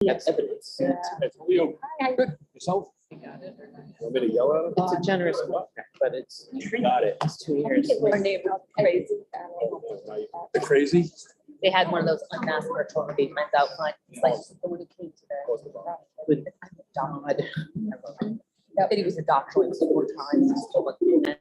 That's evidence. It's Leo. Good. Yourself? Want me to yell at him? It's a generous contract, but it's Got it. 2 years. Our neighbor crazy. The crazy? They had one of those unmasked virtual abatements out front. It's like someone who came to the. Good God. Said he was a doctor like 4 times. He's still looking at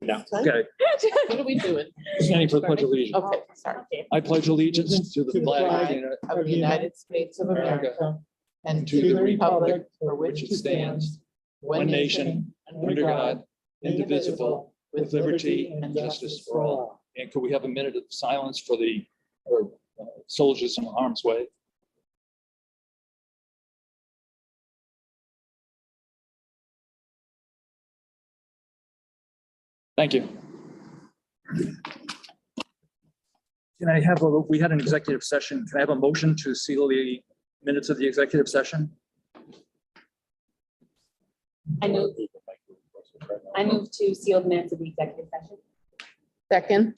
No. Okay, What are we doing? standing for the pledge of allegiance. Okay, sorry. I pledge allegiance to the flag Of the United States of America and to the republic for which it stands, one nation, under God, indivisible, with liberty and justice for all. And could we have a minute of silence for the soldiers in harm's way? Thank you. Can I have we had an executive session. Can I have a motion to seal the minutes of the executive session? I move to seal the minutes of the executive session. Second.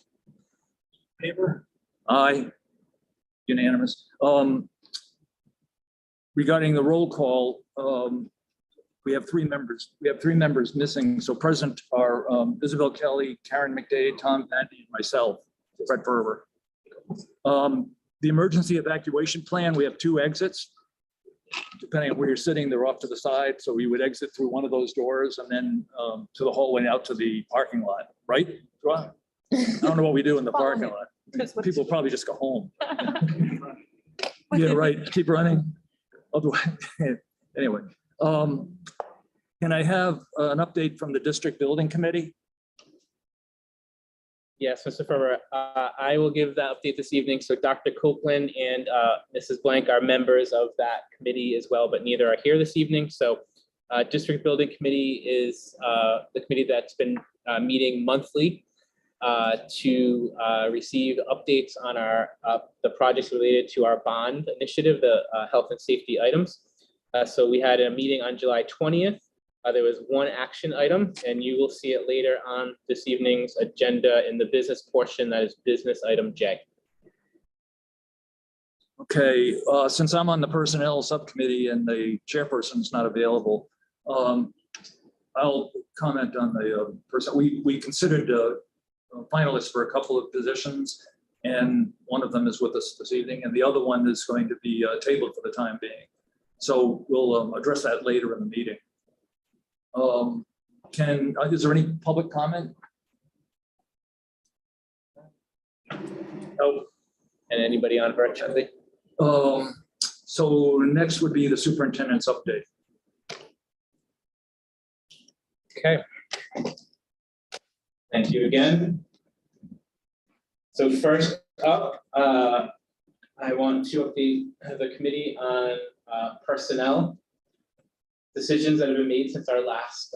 Favor? Aye. Unanimous. Regarding the roll call, we have three members. We have three members missing. So present are Isabel Kelly, Karen McDade, Tom Pandy, and myself, Fred Ferber. The emergency evacuation plan, we have two exits. Depending on where you're sitting, they're off to the side. So we would exit through one of those doors and then to the hallway out to the parking lot, right? I don't know what we do in the parking lot. People probably just go home. Yeah, right. Keep running. Otherwise, anyway. Can I have an update from the district building committee? Yes, Mr. Ferber, I will give that update this evening. So Dr. Copeland and Mrs. Blank are members of that committee as well, but neither are here this evening. So District Building Committee is the committee that's been meeting monthly to receive updates on our the projects related to our bond initiative, the health and safety items. So we had a meeting on July 20th. There was one action item, and you will see it later on this evening's agenda in the business portion, that is business item J. Okay, since I'm on the personnel subcommittee and the chairperson's not available, I'll comment on the person. We considered finalists for a couple of positions, and one of them is with us this evening, and the other one is going to be tabled for the time being. So we'll address that later in the meeting. Is there any public comment? Oh, and anybody on virtually? So next would be the superintendent's update. Okay. Thank you again. So first up, I want to update the committee on personnel decisions that have been made since our last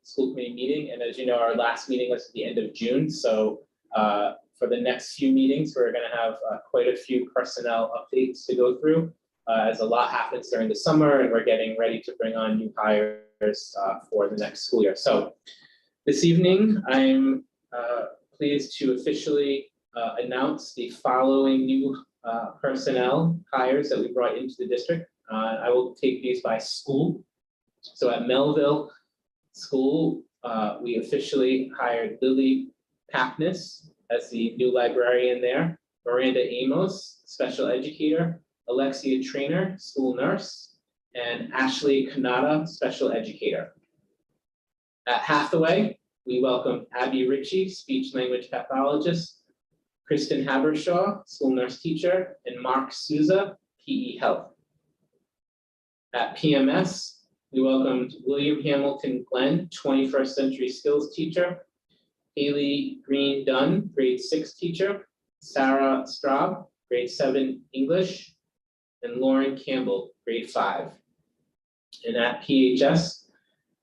school committee meeting. And as you know, our last meeting was at the end of June. So for the next few meetings, we're going to have quite a few personnel updates to go through as a lot happens during the summer, and we're getting ready to bring on new hires for the next school year. So this evening, I'm pleased to officially announce the following new personnel hires that we brought into the district. I will take these by school. So at Melville School, we officially hired Lily Packness as the new librarian there, Miranda Amos, special educator, Alexia Trainer, school nurse, and Ashley Kanata, special educator. At Hathaway, we welcomed Abby Ritchie, speech language pathologist, Kristen Habershaw, school nurse teacher, and Mark Souza, PE health. At PMS, we welcomed William Hamilton Glenn, 21st century skills teacher, Haley Green Dunn, grade 6 teacher, Sarah Straub, grade 7 English, and Lauren Campbell, grade 5. And at PHS,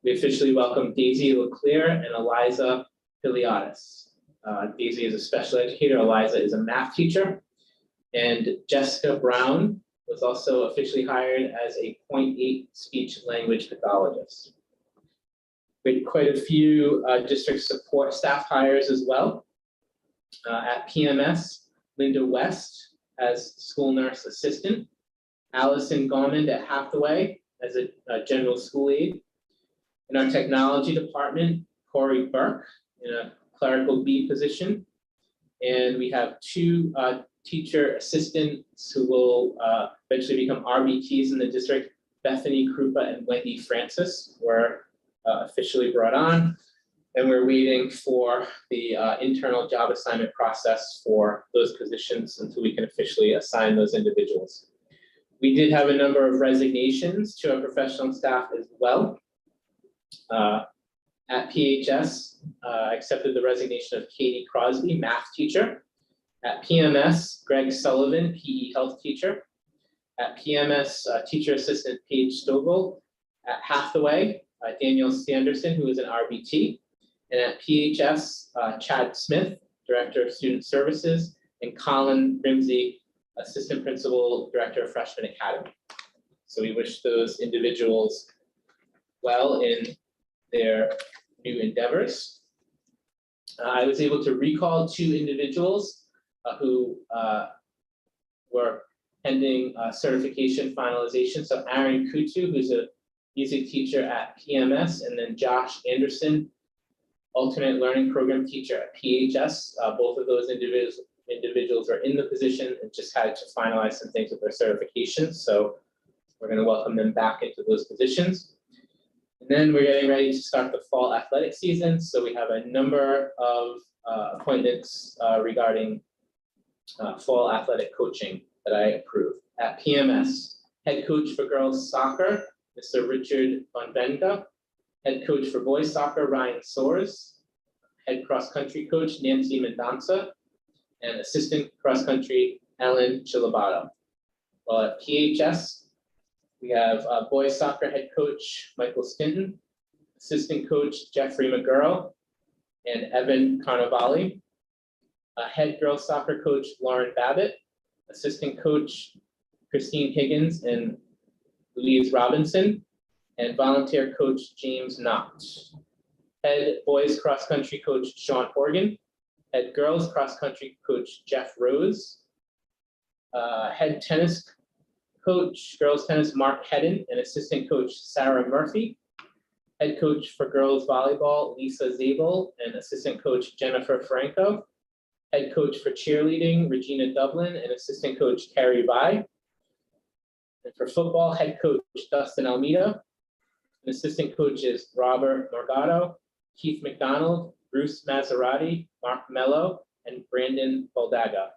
we officially welcomed Daisy Leclerc and Eliza Piliotis. Daisy is a special educator, Eliza is a math teacher, and Jessica Brown was also officially hired as a 0.8 speech language pathologist. We had quite a few district support staff hires as well. At PMS, Linda West as school nurse assistant, Allison Gormand at Hathaway as a general school aide. In our technology department, Corey Burke in a clerical B position. And we have two teacher assistants who will eventually become RBTs in the district. Bethany Krupa and Wendy Francis were officially brought on. And we're waiting for the internal job assignment process for those positions until we can officially assign those individuals. We did have a number of resignations to our professional staff as well. At PHS, I accepted the resignation of Katie Crosby, math teacher. At PMS, Greg Sullivan, PE health teacher. At PMS, teacher assistant Paige Stovall. At Hathaway, Daniel Sanderson, who is an RBT. And at PHS, Chad Smith, director of student services, and Colin Grimsey, assistant principal, director of freshman academy. So we wish those individuals well in their new endeavors. I was able to recall 2 individuals who were pending certification finalization. So Aaron Kutu, who's a music teacher at PMS, and then Josh Anderson, alternate learning program teacher at PHS. Both of those individuals are in the position and just had to finalize some things with their certifications. So we're going to welcome them back into those positions. And then we're getting ready to start the fall athletic season. So we have a number of appointments regarding fall athletic coaching that I approve. At PMS, head coach for girls soccer, Mr. Richard Von Venka. Head coach for boys soccer, Ryan Soares. Head cross country coach, Nancy Mendonça. And assistant cross country, Ellen Chilabato. While at PHS, we have boys soccer head coach, Michael Stinton. Assistant coach, Jeffrey McGurl. And Evan Carnavali. Head girls soccer coach, Lauren Babbitt. Assistant coach, Christine Higgins and Louise Robinson. And volunteer coach, James Knott. Head boys cross country coach, Sean Horgan. Head girls cross country coach, Jeff Rose. Head tennis coach, girls tennis, Mark Hedden, and assistant coach, Sarah Murphy. Head coach for girls volleyball, Lisa Zabel, and assistant coach, Jennifer Franco. Head coach for cheerleading, Regina Dublin, and assistant coach, Carrie Bai. And for football, head coach, Dustin Almeida. And assistant coaches, Robert Morgado, Keith McDonald, Bruce Maserati, Mark Mello, and Brandon Baldaga.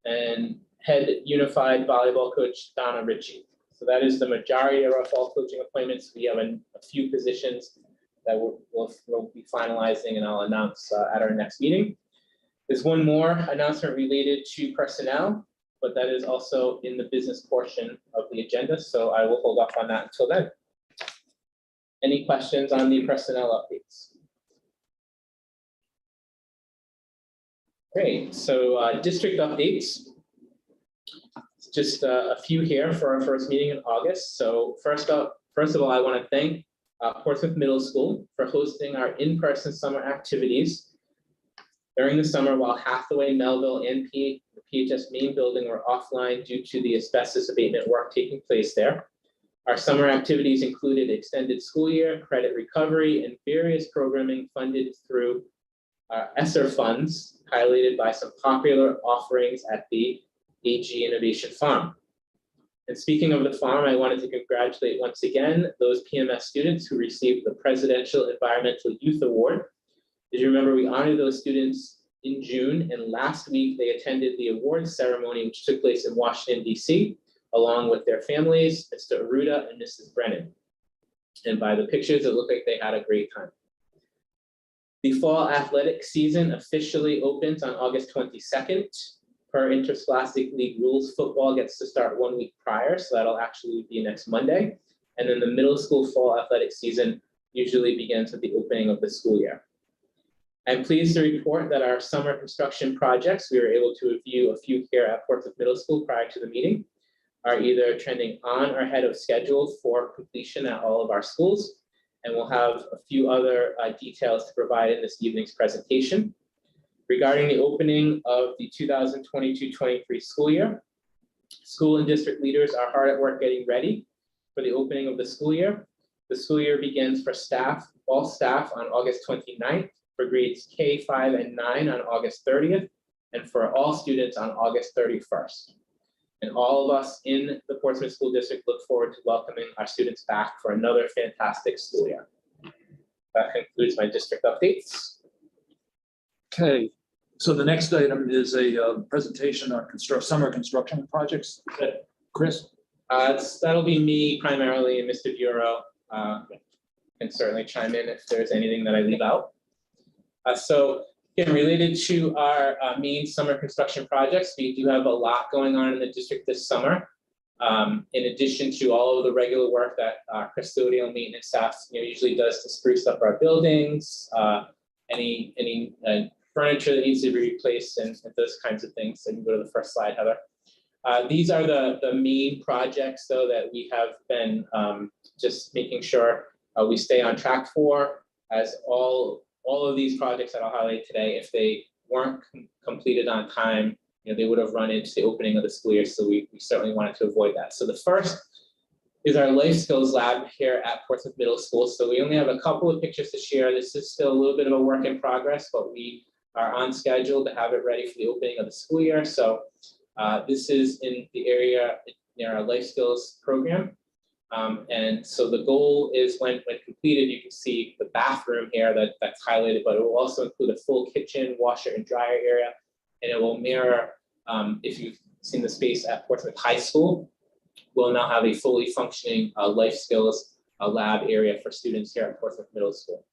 And head unified volleyball coach, Donna Ritchie. So that is the majority of our fall coaching appointments. We have a few positions that we'll be finalizing, and I'll announce at our next meeting. There's one more announcement related to personnel, but that is also in the business portion of the agenda. So I will hold off on that until then. Any questions on the personnel updates? Great, so district updates. Just a few here for our first meeting in August. So first of all, I want to thank Portsmouth Middle School for hosting our in-person summer activities during the summer while Hathaway, Melville, and the PHS main building were offline due to the asbestos abatement work taking place there. Our summer activities included extended school year, credit recovery, and various programming funded through ESSER funds, highlighted by some popular offerings at the AG Innovation Farm. And speaking of the farm, I wanted to congratulate once again those PMS students who received the Presidential Environmental Youth Award. As you remember, we honored those students in June, and last week they attended the awards ceremony, which took place in Washington, D.C., along with their families, Mr. Aruda and Mrs. Brennan. And by the pictures, it looked like they had a great time. The fall athletic season officially opens on August 22nd. Per Interscholastic League rules, football gets to start 1 week prior, so that'll actually be next Monday. And then the middle school fall athletic season usually begins with the opening of the school year. I'm pleased to report that our summer construction projects, we were able to review a few here at Portsmouth Middle School prior to the meeting, are either trending on or ahead of schedule for completion at all of our schools. And we'll have a few other details to provide in this evening's presentation. Regarding the opening of the 2022-23 school year, school and district leaders are hard at work getting ready for the opening of the school year. The school year begins for staff, all staff on August 29th, for grades K, 5, and 9 on August 30th, and for all students on August 31st. And all of us in the Portsmouth School District look forward to welcoming our students back for another fantastic school year. that concludes my district updates. Okay, so the next item is a presentation on summer construction projects. Is that Chris? That'll be me primarily, and Mr. Bureau can certainly chime in if there's anything that I leave out. So again, related to our main summer construction projects, we do have a lot going on in the district this summer. In addition to all of the regular work that our custodial maintenance staff usually does to spruce up our buildings, any furniture that needs to be replaced and those kinds of things. So you can go to the first slide, Heather. These are the main projects, though, that we have been just making sure we stay on track for, as all of these projects that I'll highlight today, if they weren't completed on time, they would have run into the opening of the school year. So we certainly wanted to avoid that. So the first is our Life Skills Lab here at Portsmouth Middle School. So we only have a couple of pictures to share. This is still a little bit of a work in progress, but we are on schedule to have it ready for the opening of the school year. So this is in the area near our Life Skills program. And so the goal is when completed, you can see the bathroom here that's highlighted, but it will also include a full kitchen, washer and dryer area. And it will mirror, if you've seen the space at Portsmouth High School, we'll now have a fully functioning life skills lab area for students here at Portsmouth Middle School.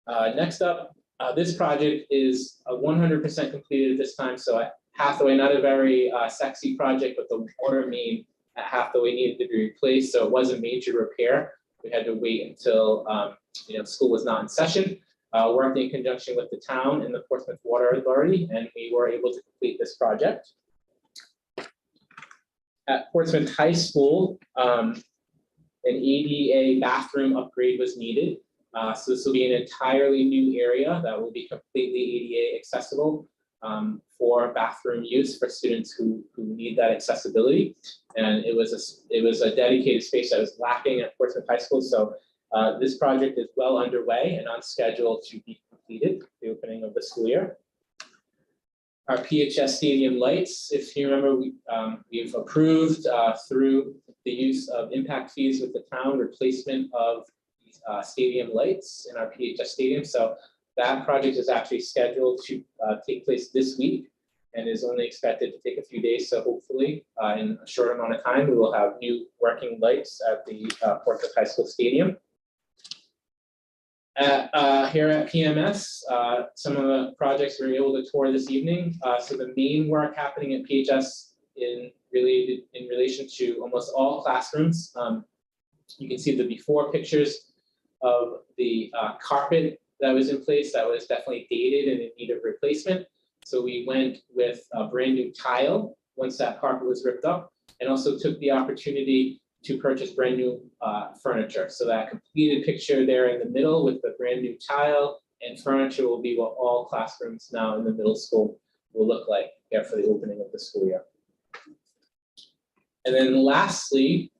Next up, this project is 100% completed at this time. So at Hathaway, not a very sexy project, but the water main at Hathaway needed to be replaced. So it was a major repair. We had to wait until school was not in session. Worked in conjunction with the town and the Portsmouth Water Authority, and we were able to complete this project. At Portsmouth High School, an ADA bathroom upgrade was needed. So this will be an entirely new area that will be completely ADA accessible for bathroom use for students who need that accessibility. And it was a dedicated space that was lacking at Portsmouth High School. So this project is well underway and on schedule to be completed, the opening of the school year. Our PHS Stadium Lights, if you remember, we've approved through the use of impact fees with the town replacement of stadium lights in our PHS Stadium. So that project is actually scheduled to take place this week and is only expected to take a few days. So hopefully in a short amount of time, we will have new working lights at the Portsmouth High School Stadium. Here at PMS, some of the projects we were able to tour this evening. So the main work happening at PHS in relation to almost all classrooms. You can see the before pictures of the carpet that was in place that was definitely dated and in need of replacement. So we went with a brand new tile once that carpet was ripped up, and also took the opportunity to purchase brand new furniture. So that completed picture there in the middle with the brand new tile and furniture will be what all classrooms now in the middle school will look like here for the opening of the school year. And then lastly,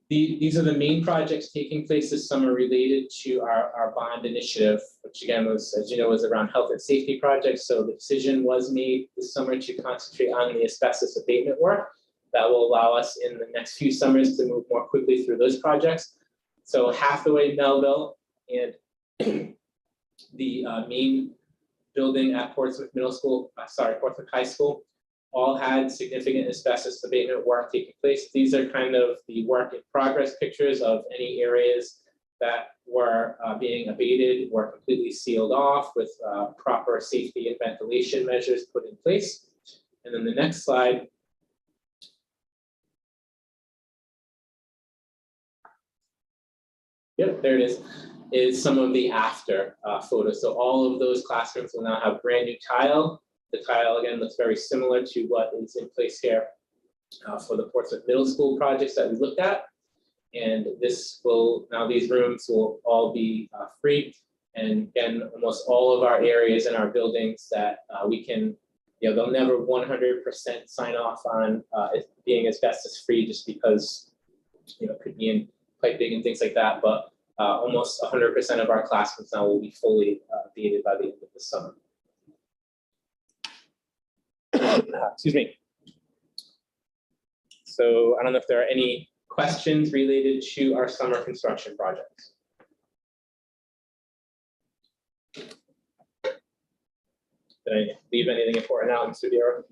these are the main projects taking place this summer related to our bond initiative, which again was, as you know, was around health and safety projects. So the decision was made this summer to concentrate on the asbestos abatement work. That will allow us in the next few summers to move more quickly through those projects. So Hathaway, Melville, and the main building at Portsmouth Portsmouth High School, all had significant asbestos abatement work taking place. These are kind of the work in progress pictures of any areas that were being abated, were completely sealed off with proper safety and ventilation measures put in place. And then the next slide. Yep, there it is some of the after photos. So all of those classrooms will now have brand new tile. The tile, again, looks very similar to what is in place here for the Portsmouth Middle School projects that we looked at. And this will, now these rooms will all be free. And again, almost all of our areas in our buildings that we can, they'll never 100% sign off on it being asbestos free just because, it could be in piping and things like that. But almost 100% of our classrooms now will be fully abated by the end of the summer. Excuse me. So I don't know if there are any questions related to our summer construction projects. Did I leave anything important out in studio?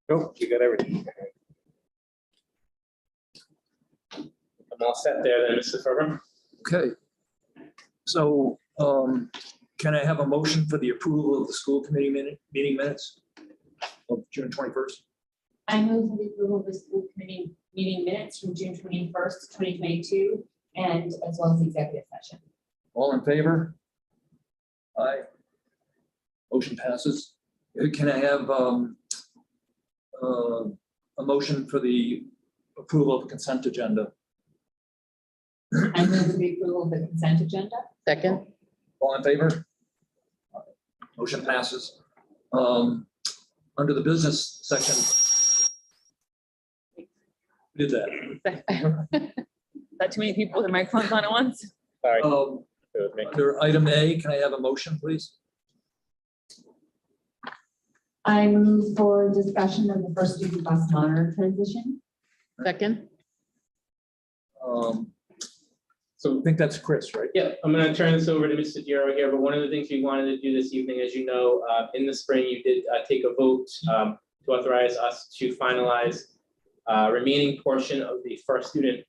Nope, you got everything. I'm all set there then, Mr. Ferber. Okay. So can I have a motion for the approval of the school committee meeting minutes of June 21st? I move for the approval of the school committee meeting minutes from June 21st, 2022, and as well as the executive session. All in favor? Aye. Motion passes. Can I have a motion for the approval of the consent agenda? I move for the approval of the consent agenda. Second. All in favor? Motion passes. Under the business section. Who did that? Not too many people with their microphones on at once. Sorry. Um, It was me. Under item A, can I have a motion, please? I move for discussion of the first student bus monitor transition. Second. So I think that's Chris, right? Yeah, I'm gonna turn this over to Mr. Diarra here, but one of the things we wanted to do this evening, as you know, in the spring, you did take a vote to authorize us to finalize remaining portion of the first student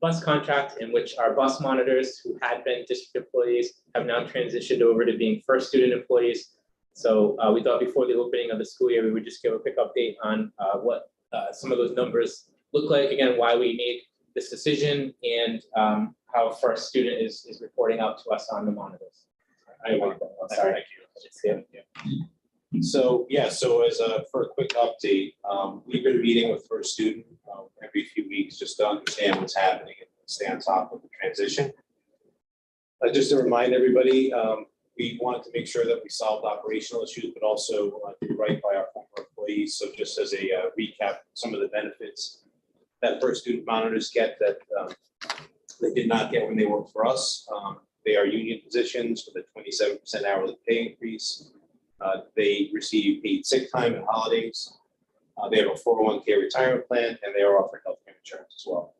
bus contract, in which our bus monitors who had been district employees have now transitioned over to being first student employees. So we thought before the opening of the school year, we would just give a quick update on what some of those numbers look like, again, why we made this decision, and how first student is reporting out to us on the monitors. I'm sorry. Thank you. So, yeah, so for a quick update, we've been meeting with first student every few weeks just to understand what's happening and stay on top of the transition. Just to remind everybody, we wanted to make sure that we solved operational issues, but also do right by our former employees. So just as a recap, some of the benefits that first student monitors get that they did not get when they worked for us. They are union positions with a 27% hourly pay increase. They receive paid sick time and holidays. They have a 401k retirement plan, and they are offered healthcare insurance as well.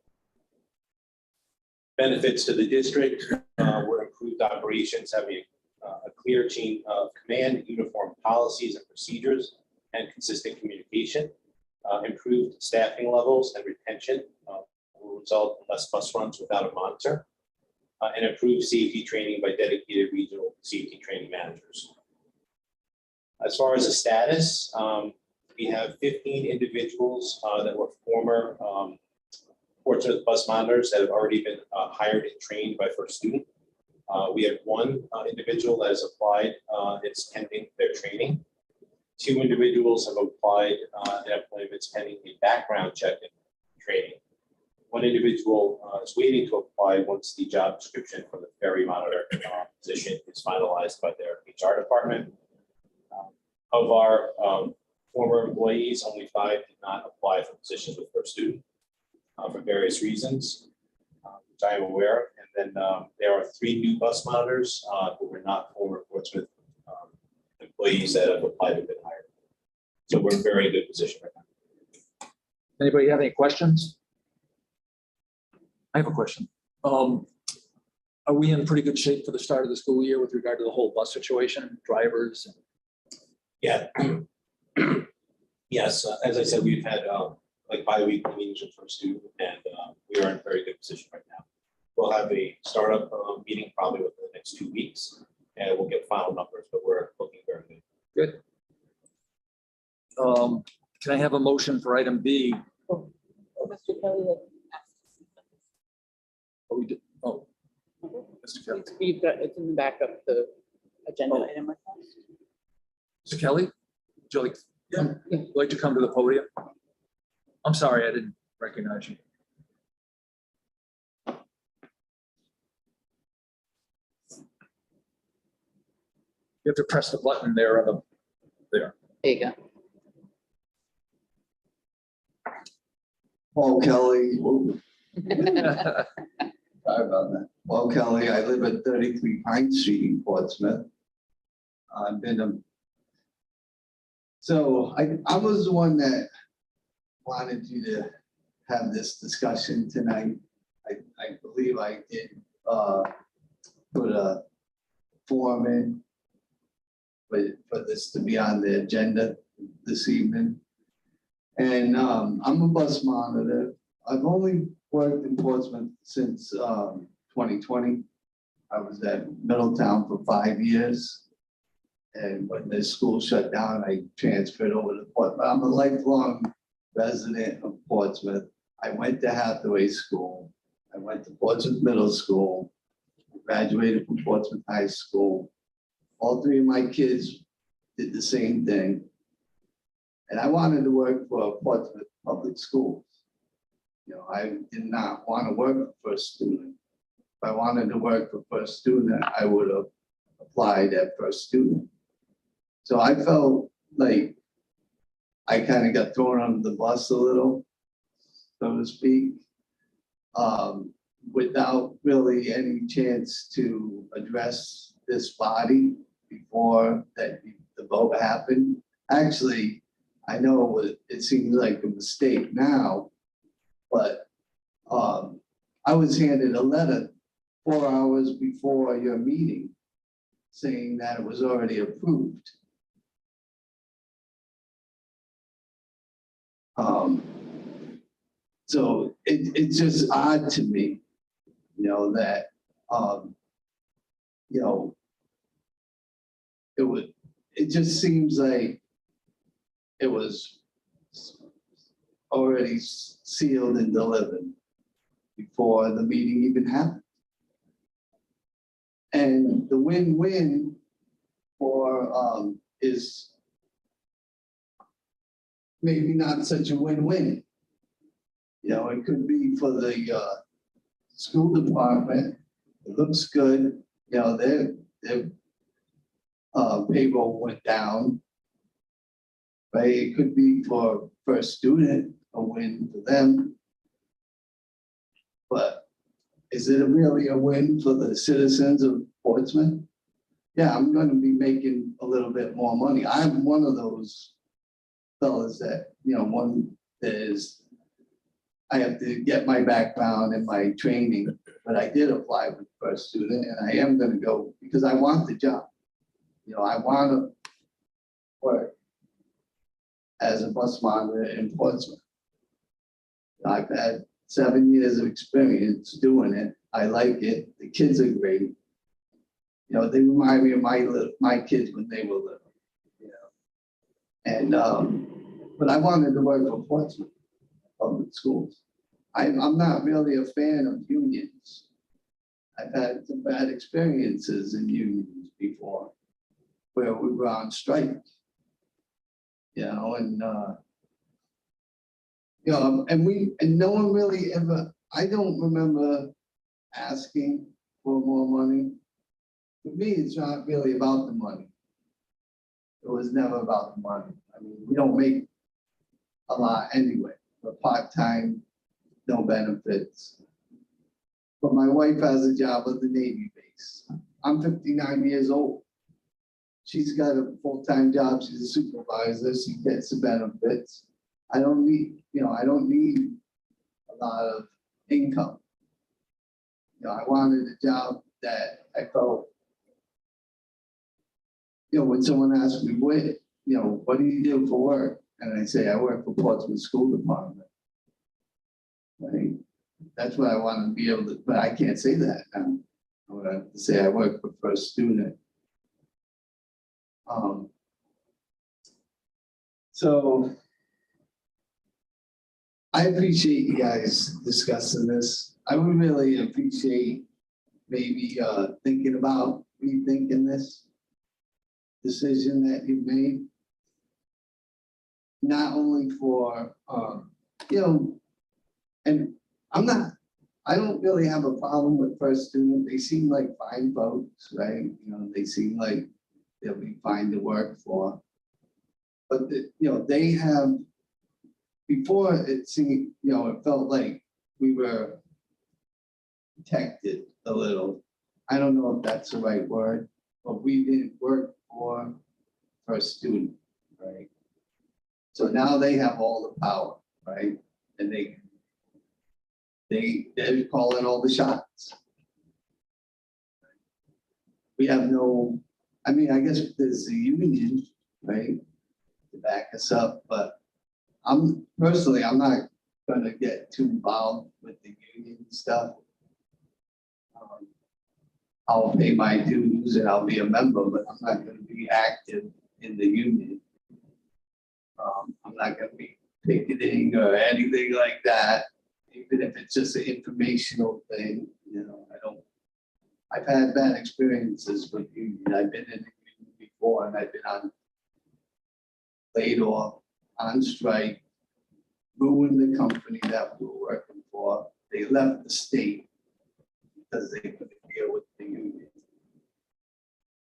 Benefits to the district were improved operations, having a clear chain of command, uniform policies and procedures, and consistent communication. Improved staffing levels and retention will result in less bus runs without a monitor, and improved safety training by dedicated regional safety training managers. As far as the status, we have 15 individuals that were former Portsmouth bus monitors that have already been hired and trained by first student. We have one individual that has applied, it's pending their training. 2 individuals have applied and employment's pending a background check and training. 1 individual is waiting to apply once the job description for the ferry monitor position is finalized by their HR department. Of our former employees, only 5 did not apply for positions with first student for various reasons, which I am aware of. And then there are 3 new bus monitors who were not former Portsmouth employees that have applied and been hired. So we're in a very good position right now. Anybody have any questions? I have a question. Are we in pretty good shape for the start of the school year with regard to the whole bus situation, drivers? Yeah. Yes, as I said, we've had like bi-weekly meetings with first student, and we are in a very good position right now. We'll have a startup meeting probably within the next 2 weeks, and we'll get final numbers, but we're looking very good. Good. Can I have a motion for item B? Mr. Kelly. Oh, we did, oh. Mr. Kelly. You've got, it's in the back of the agenda item. Mr. Kelly, would you like to come to the podium? I'm sorry, I didn't recognize you. You have to press the button there on the, there. There you go. Paul Kelly. Sorry about that. Paul Kelly, I live at 33 Pine Street in Portsmouth. I've been so I was the one that wanted you to have this discussion tonight. I believe I did put a form in for this to be on the agenda this evening. And I'm a bus monitor. I've only worked in Portsmouth since 2020. I was at Middletown for 5 years. And when the school shut down, I transferred over to Portsmouth. I'm a lifelong resident of Portsmouth. I went to Hathaway School. I went to Portsmouth Middle School. Graduated from Portsmouth High School. All three of my kids did the same thing. And I wanted to work for Portsmouth Public Schools. You know, I did not want to work for First Student. If I wanted to work for First Student, I would have applied at First Student. So I felt like I kind of got thrown under the bus a little, so to speak, without really any chance to address this body before that the vote happened. Actually, I know it seems like a mistake now, but I was handed a letter 4 hours before your meeting saying that it was already approved. So it's just odd to me, you know, that, you know, it just seems like it was already sealed and delivered before the meeting even happened. And the win-win for is maybe not such a win-win. You know, it could be for the school department. It looks good. You know, their payroll went down. Right? It could be for First Student, a win for them. But is it really a win for the citizens of Portsmouth? Yeah, I'm going to be making a little bit more money. I'm one of those fellas that, you know, one is I have to get my background and my training, but I did apply with First Student, and I am going to go because I want the job. You know, I want to work as a bus monitor in Portsmouth. I've had 7 years of experience doing it. I like it. The kids are great. You know, they remind me of my kids when they were little. You know, and but I wanted to work for Portsmouth Public Schools. I'm not really a fan of unions. I've had some bad experiences in unions before, where we were on strike. You know, and you know, and no one really ever. I don't remember asking for more money. For me, it's not really about the money. It was never about the money. I mean, we don't make a lot anyway. We're part-time, no benefits. But my wife has a job at the Navy base. I'm 59 years old. She's got a full-time job. She's a supervisor. She gets the benefits. I don't need, you know, I don't need a lot of income. You know, I wanted a job that I felt, you know, when someone asks me, what, you know, what do you do for work? And I say, I work for Portsmouth School Department. Right? That's what I want to be able to, but I can't say that now. I would have to say I work for First Student. So I appreciate you guys discussing this. I would really appreciate maybe thinking about rethinking this decision that you made. Not only for, you know, and I don't really have a problem with First Student. They seem like fine folks, right? You know, they seem like they'll be fine to work for. But, you know, they have, before it seemed, you know, it felt like we were protected a little. I don't know if that's the right word, but we didn't work for First Student, right? So now they have all the power, right? And they're calling all the shots. We have no I mean, I guess there's the union, right, to back us up, but I'm personally, I'm not gonna get too involved with the union stuff. I'll pay my dues and I'll be a member, but I'm not gonna be active in the union. I'm not gonna be picketing or anything like that, even if it's just an informational thing, you know, I've had bad experiences with union. I've been in the union before and I've been laid off, on strike, ruined the company that we were working for. They left the state because they couldn't deal with the union.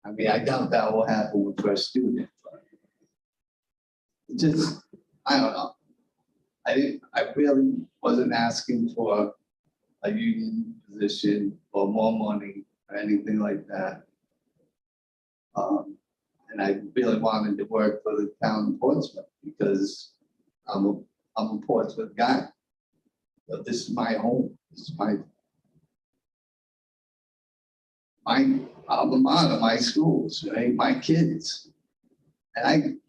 I mean, I doubt that will happen with First Student, but it just, I don't know. I really wasn't asking for a union position or more money or anything like that. And I really wanted to work for the town of Portsmouth because I'm a Portsmouth guy. But this is my home. This is my alma mater, my schools, right? My kids. And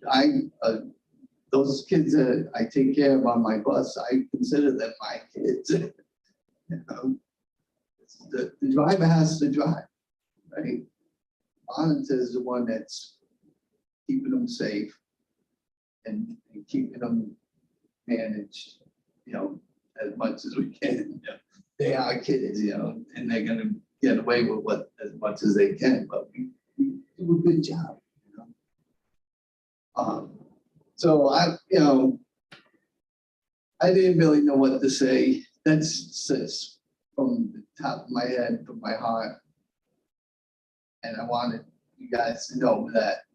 those kids that I take care of on my bus, I consider them my kids. You know? The driver has to drive, right? Monitor is the one that's keeping them safe and keeping them managed, you know, as much as we can. You know, they are kids, you know, and they're gonna get away with as much as they can, but we do a good job, you know. So you know, I didn't really know what to say. That's from the top of my head, from my heart. And I wanted you guys to know that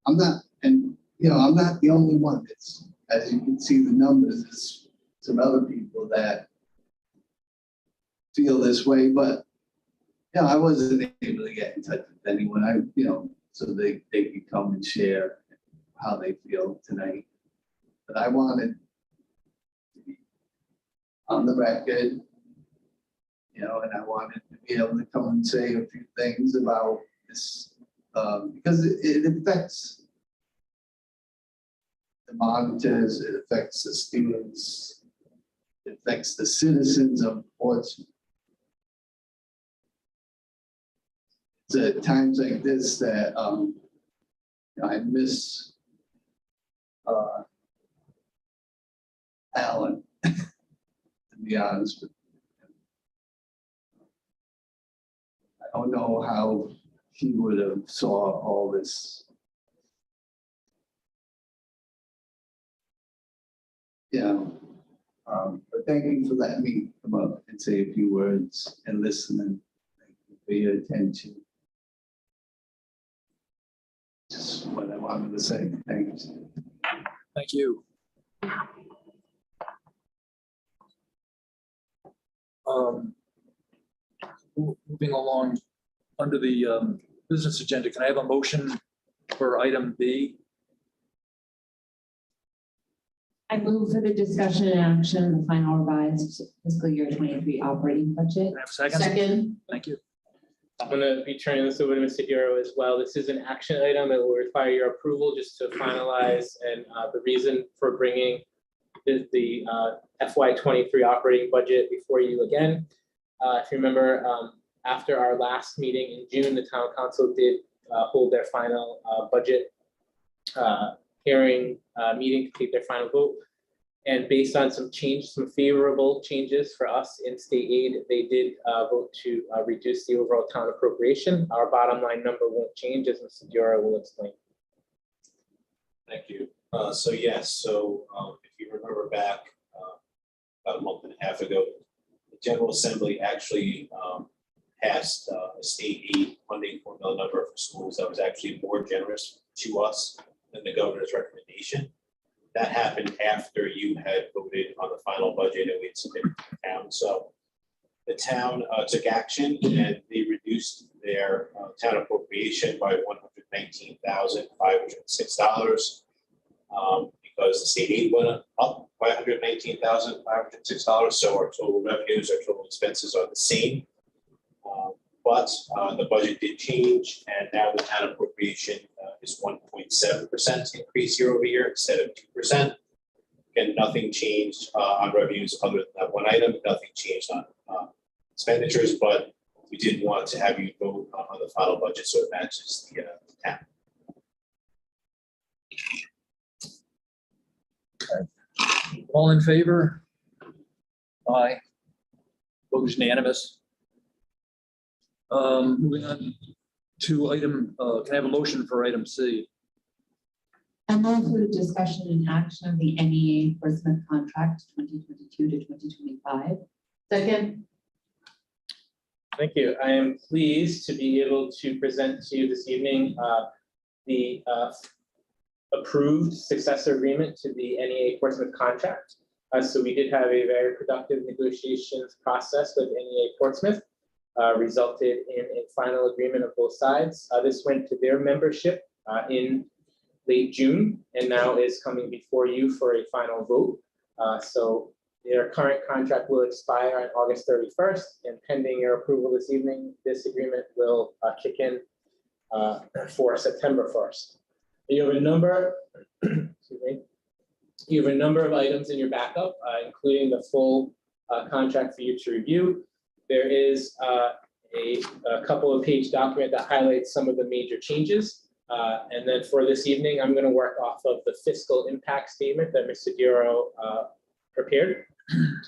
I'm not, and you know, I'm not the only one. It's, as you can see the numbers, there's some other people that feel this way, but yeah, I wasn't able to get in touch with anyone. You know, so they could come and share how they feel tonight. But I wanted to be on the record, you know, and I wanted to be able to come and say a few things about this, because it affects the monitors, it affects the students, it affects the citizens of Portsmouth. It's at times like this that you know, I miss Alan, to be honest with you. I don't know how he would have saw all this. Yeah, but thank you for letting me come up and say a few words and listening. Thank you for your attention. Just what I wanted to say. Thanks. Thank you. Moving along under the business agenda, can I have a motion for item B? I move for the discussion and action of the final revised fiscal year 23 operating budget. Can I have a second? Second. Thank you. I'm gonna be turning this over to Mr. Hero as well. This is an action item. It will require your approval just to finalize, and the reason for bringing the FY23 operating budget before you again. If you remember, after our last meeting in June, the town council did hold their final budget hearing meeting to take their final vote. And based on some changes, some favorable changes for us in state aid, they did vote to reduce the overall town appropriation. Our bottom line number won't change, as Mr. Diora will explain. Thank you. So yes, so if you remember back about a month and a half ago, the General Assembly actually passed a state aid funding formula number for schools that was actually more generous to us than the governor's recommendation. That happened after you had voted on the final budget and we had submitted to the town. So the town took action and they reduced their town appropriation by $119,506 because the state aid went up by $119,506. So our total revenues, our total expenses are the same. but the budget did change, and now the town appropriation is 1.7% increase year over year instead of 2%. Again, nothing changed on revenues other than that one item, nothing changed on expenditures, but we did want to have you vote on the final budget so it matches the town. All in favor? Aye. Vote is unanimous. Moving on to item, can I have a motion for item C? I move for the discussion and action of the NEA enforcement contract 2022 to 2025. Second. Thank you. I am pleased to be able to present to you this evening the approved successor agreement to the NEA Portsmouth contract. So we did have a very productive negotiations process with NEA Portsmouth, resulted in a final agreement of both sides. This went to their membership in late June and now is coming before you for a final vote. So their current contract will expire on August 31st, and pending your approval this evening, this agreement will kick in for September 1st. You have a number, excuse me, you have a number of items in your backup, including the full contract for you to review. There is a couple of page document that highlights some of the major changes. And then for this evening, I'm going to work off of the fiscal impact statement that Mr. Duro prepared.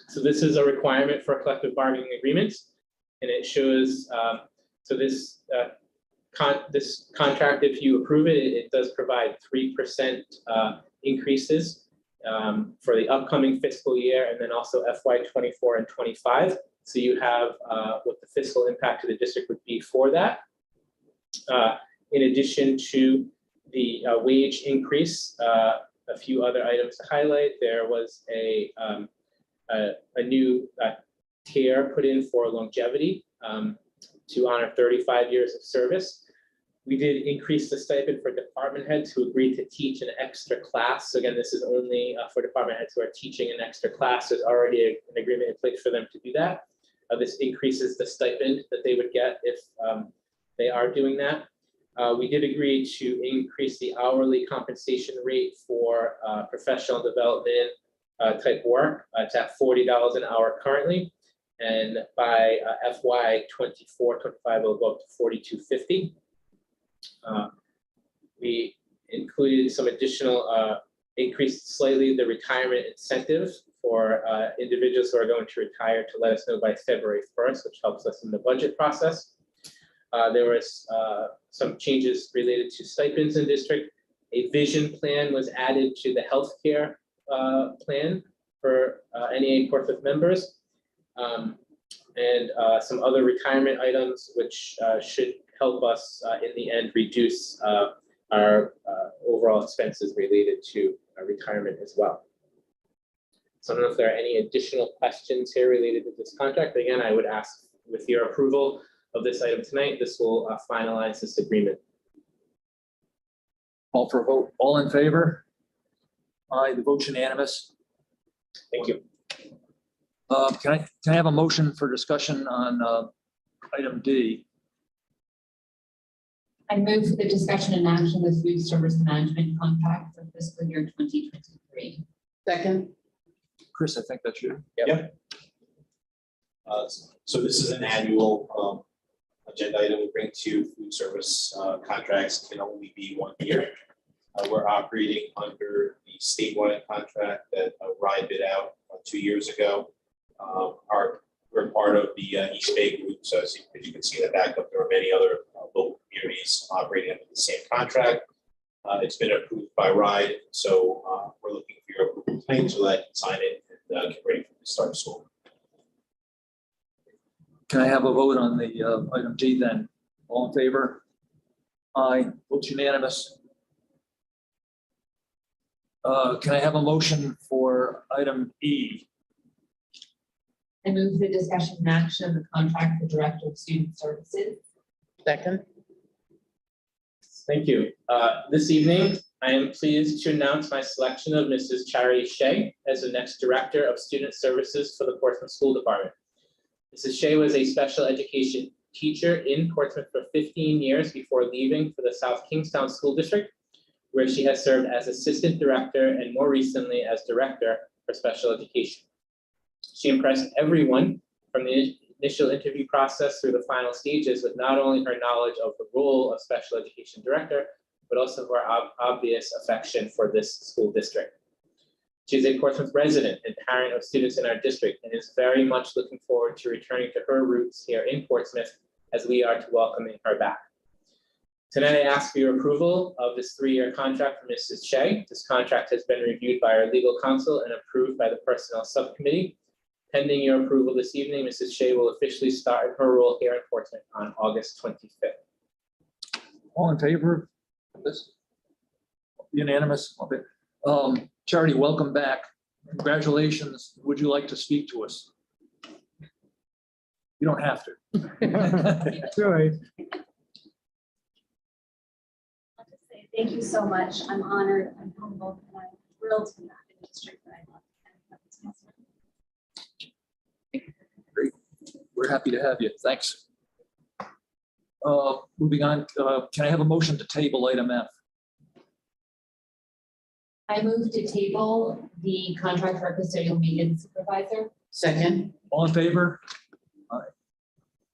So this is a requirement for collective bargaining agreements, and it shows, so this contract, if you approve it, it does provide 3% increases for the upcoming fiscal year, and then also FY24 and 25. So you have what the fiscal impact to the district would be for that. In addition to the wage increase, a few other items to highlight. There was a new tier put in for longevity to honor 35 years of service. We did increase the stipend for department heads who agreed to teach an extra class. So again, this is only for department heads who are teaching an extra class. There's already an agreement in place for them to do that. This increases the stipend that they would get if they are doing that. We did agree to increase the hourly compensation rate for professional development type work. It's at $40 an hour currently, and by FY24-25 it'll go up to $42.50. We included some additional increased slightly the retirement incentive for individuals who are going to retire to let us know by February 1st, which helps us in the budget process. There was some changes related to stipends in district. A vision plan was added to the healthcare plan for NEA Portsmouth members, and some other retirement items which should help us in the end reduce our overall expenses related to retirement as well. So I don't know if there are any additional questions here related to this contract. Again, I would ask with your approval of this item tonight, this will finalize this agreement. Call for a vote. All in favor? Aye, the vote's unanimous. Thank you. Can I have a motion for discussion on item D? I move for the discussion and action of the food service management contract for fiscal year 2023. Second. Chris, I think that's you. Yep. So this is an annual agenda item we bring to you. Food service contracts can only be 1 year. We're operating under the statewide contract that RIDE bid out 2 years ago. We're part of the East Bay group, so as you can see in the backup, there are many other local communities operating under the same contract. It's been approved by RIDE, so we're looking for your approval tonight so that I can sign it and get ready for the start of school. Can I have a vote on the item D then? All in favor? Aye, vote's unanimous. Can I have a motion for item E? I move for the discussion and action of the contract for Director of Student Services. Second. Thank you. This evening, I am pleased to announce my selection of Mrs. Charity Shea as the next Director of Student Services for the Portsmouth School Department. Mrs. Shea was a special education teacher in Portsmouth for 15 years before leaving for the South Kingstown School District, where she has served as assistant director and more recently as director for special education. She impressed everyone from the initial interview process through the final stages with not only her knowledge of the role of special education director, but also her obvious affection for this school district. She is a Portsmouth resident and parent of students in our district and is very much looking forward to returning to her roots here in Portsmouth as we are to welcoming her back. Tonight, I ask for your approval of this 3-year contract for Mrs. Shea. This contract has been reviewed by our legal counsel and approved by the Personnel Subcommittee. Pending your approval this evening, Mrs. Shea will officially start in her role here in Portsmouth on August 25th. All in favor of this? Unanimous? Okay. Charity, welcome back. Congratulations. Would you like to speak to us? You don't have to. All right. I'll just say thank you so much. I'm honored, I'm humbled, and I'm thrilled to be back in the district that I love. Great. We're happy to have you. Thanks. Moving on, can I have a motion to table item F? I move to table the contract for custodial maintenance supervisor. Second. All in favor? Aye.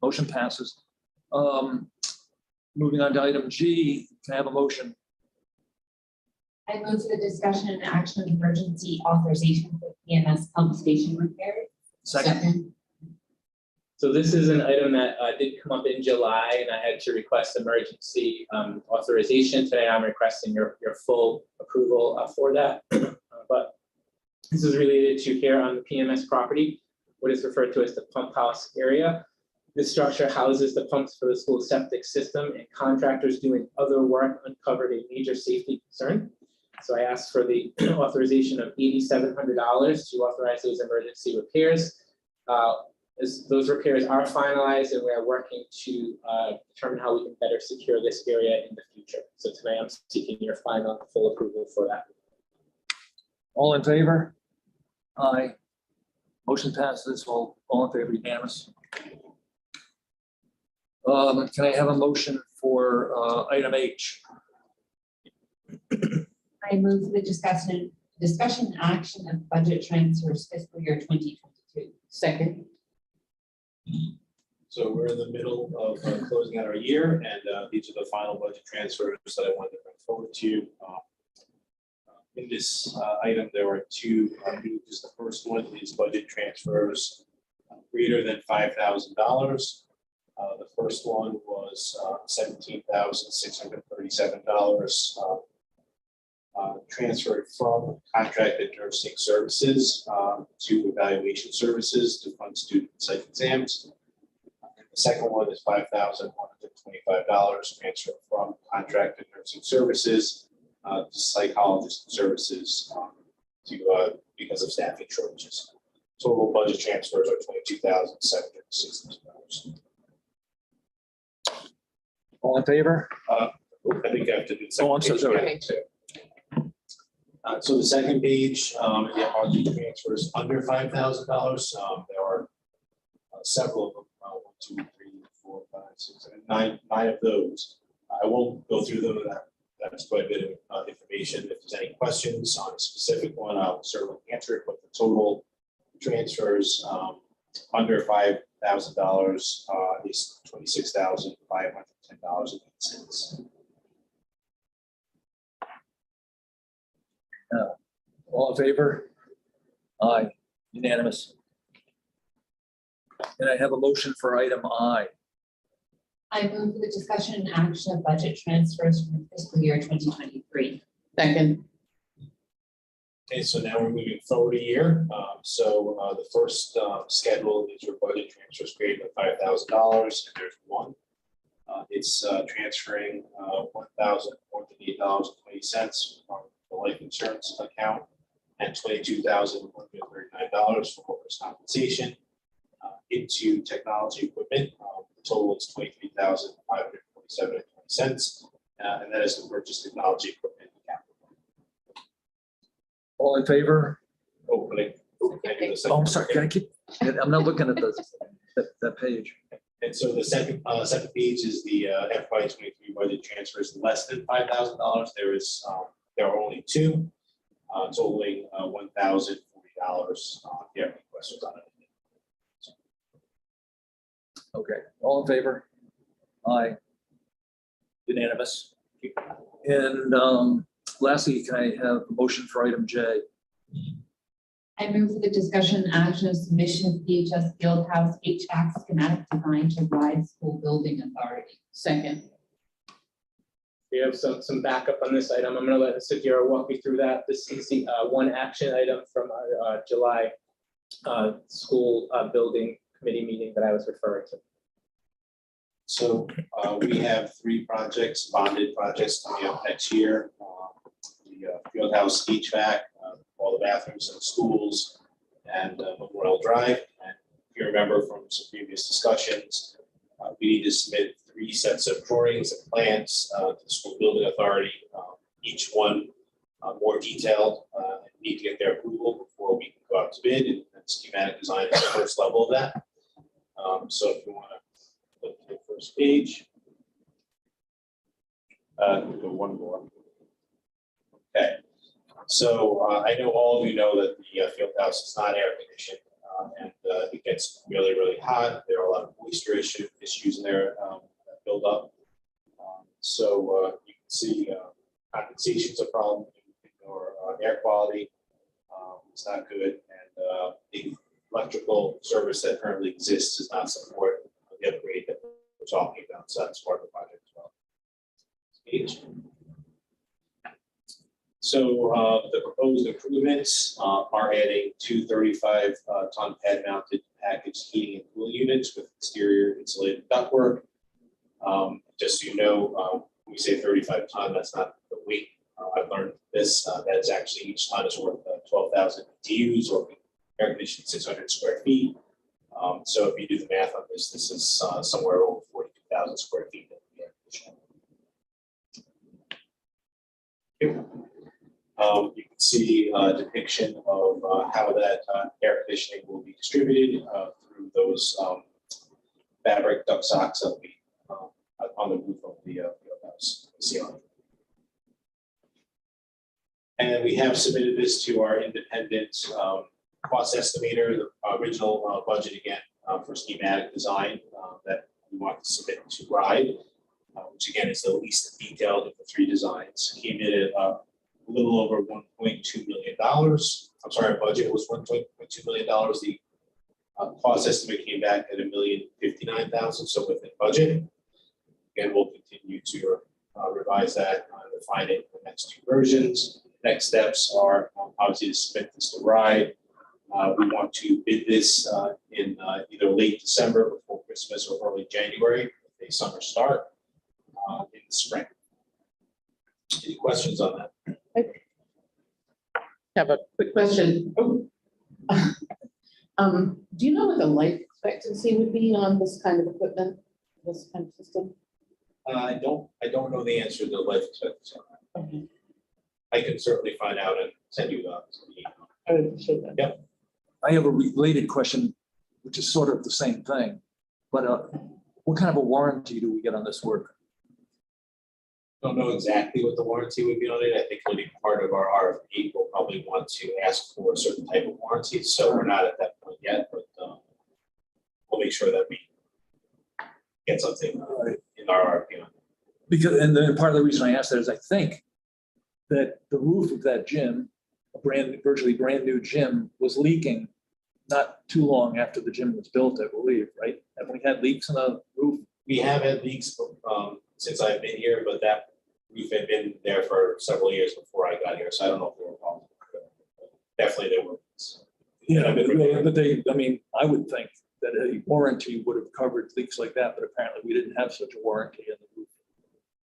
Motion passes. Moving on to item G, can I have a motion? I move for the discussion and action of emergency authorization for PMS pump station repairs. Second. So this is an item that did come up in July, and I had to request emergency authorization. Today, I'm requesting your full approval for that. But this is related to here on the PMS property, what is referred to as the pump house area. This structure houses the pumps for the school septic system, and contractors doing other work uncovered a major safety concern. So I asked for the authorization of $8,700 to authorize those emergency repairs. As those repairs are finalized, and we are working to determine how we can better secure this area in the future. So tonight I'm seeking your final full approval for that. All in favor? Aye. Motion passes. All in favor, unanimous. Can I have a motion for item H? I move for the discussion and action of budget transfers fiscal year 2022. Second. So we're in the middle of closing out our year, and these are the final budget transfers that I wanted to bring forward to you. In this item, there are two moves. The first one is budget transfers greater than $5,000. The first one was $17,637 transferred from contracted nursing services to evaluation services to fund student psych exams. And the second one is $5,125 transferred from contracted nursing services to psychologist services because of staffing shortages. Total budget transfers are $22,760. All in favor? I think I have to do the second. Oh, I'm so page. sorry. So the second page are the transfers under $5,000. There are several of them, 1, 2, 3, 4, 5, 6, 7, 9 of those. I won't go through them. That's quite a bit of information. If there's any questions on a specific one, I'll certainly answer it. But the total transfers under $5,000 is $26,510.08. All in favor? Aye, unanimous. And I have a motion for item I. I move for the discussion and action of budget transfers from fiscal year 2023. Second. Okay, so now we're moving forward a year. The first schedule is your budget transfers greater than $5,000, and there's one. It's transferring $1,408.20 from the life insurance account and $22,139 for workers' compensation into technology equipment. The total is $23,547.20, and that is to purchase technology equipment. All in favor? Opening. Oh, I'm sorry, can I keep, I'm not looking at that page. And so the second page is the FY 23 budget transfers less than $5,000. There are only two, totaling $1,040. If you have any questions on it. Okay, all in favor? Aye. Unanimous. And lastly, can I have a motion for item J? I move for the discussion and action of submission of PHS Fieldhouse HVAC schematic design to RIDE School Building Authority. Second. We have some backup on this item. I'm gonna let Sudhir walk you through that. This is the one action item from our July school building committee meeting that I was referring to. So we have three projects, bonded projects coming up next year. The Fieldhouse HVAC, all the bathrooms in the schools, and Memorial Drive. And if you remember from some previous discussions, we need to submit 3 sets of drawings and plans to the school building authority. Each one more detailed, need to get their approval before we can go out to bid, and schematic design is the first level of that. So if you want to look at the first page. Go one more. Okay. So I know all of you know that the field house is not air conditioned, and it gets really, really hot. There are a lot of moisture issues in there that build up. So you can see condensation's a problem or air quality. It's not good, and the electrical service that currently exists does not support the upgrade that we're talking about. So that's part of the project as well. Page. So the proposed improvements are adding 2 35-ton pad-mounted packaged heating and cooling units with exterior insulated ductwork. Just so you know, when we say 35-ton, that's not the weight. I've learned this. That is actually each ton is worth 12,000 BTUs, or air conditioned 600 square feet. So if you do the math on this, this is somewhere over 42,000 square feet of air conditioning. You can see a depiction of how that air conditioning will be distributed through those fabric duct socks that we on the roof of the house ceiling. And we have submitted this to our independent cost estimator, the original budget again for schematic design that we want to submit to RIDE, which again is the least detailed of the 3 designs. Came in at a little over $1.2 million. I'm sorry, our budget was $1.2 million. The cost estimate came back at $1,059,000, so within budget. Again, we'll continue to revise that and refine it in the next 2 versions. Next steps are obviously to submit this to RIDE. We want to bid this in either late December before Christmas or early January, with a summer start in the spring. Any questions on that? Have a quick question. Do you know what the life expectancy would be on this kind of equipment, this kind of system? I don't know the answer to the life expectancy on that. Okay. I can certainly find out and send you the I would appreciate that. Yep. I have a related question, which is sort of the same thing, but what kind of a warranty do we get on this work? Don't know exactly what the warranty would be on it. I think it'll be part of our RFP. We'll probably want to ask for a certain type of warranty. So we're not at that point yet, but we'll make sure that we get something in our RFP on it. Because, and then part of the reason I asked that is I think that the roof of that gym, a virtually brand new gym, was leaking not too long after the gym was built, I believe, right? Have we had leaks in the roof? We have had leaks since I've been here, but that roof had been there for several years before I got here, so I don't know if there were problems. Definitely there were. Yeah, but they, I mean, I would think that a warranty would have covered leaks like that, but apparently we didn't have such a warranty in the roof.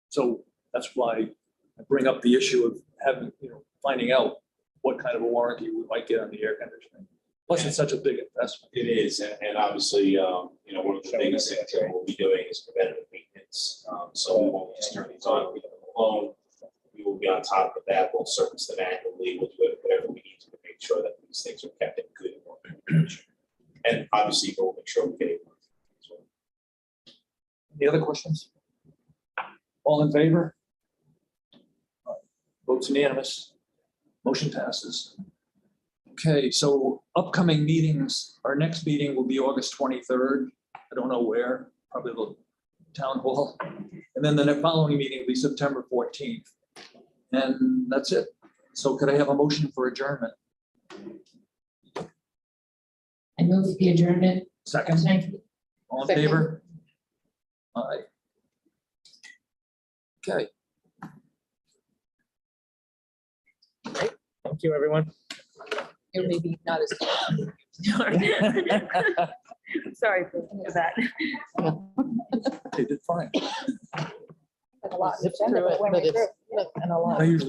So that's why I bring up the issue of having, finding out what kind of a warranty we might get on the air conditioning. Plus, it's such a big investment. It is, and obviously, one of the biggest things that we'll be doing is preventative maintenance. So we won't just turn these on, we have them alone. We will be on top of that. We'll service them annually. We'll do whatever we need to make sure that these things are kept in good condition. And obviously, we'll make sure we get it. Any other questions? All in favor? Votes unanimous. Motion passes. Okay, so upcoming meetings, our next meeting will be August 23rd. I don't know where, probably the town hall. And then the following meeting will be September 14th. And that's it. So could I have a motion for adjournment? I move the adjournment. Second, all in Second. favor? Aye. Okay. Thank you, everyone. You're maybe not as. Sorry for that. They did fine. A lot, but it's, and a lot. I usually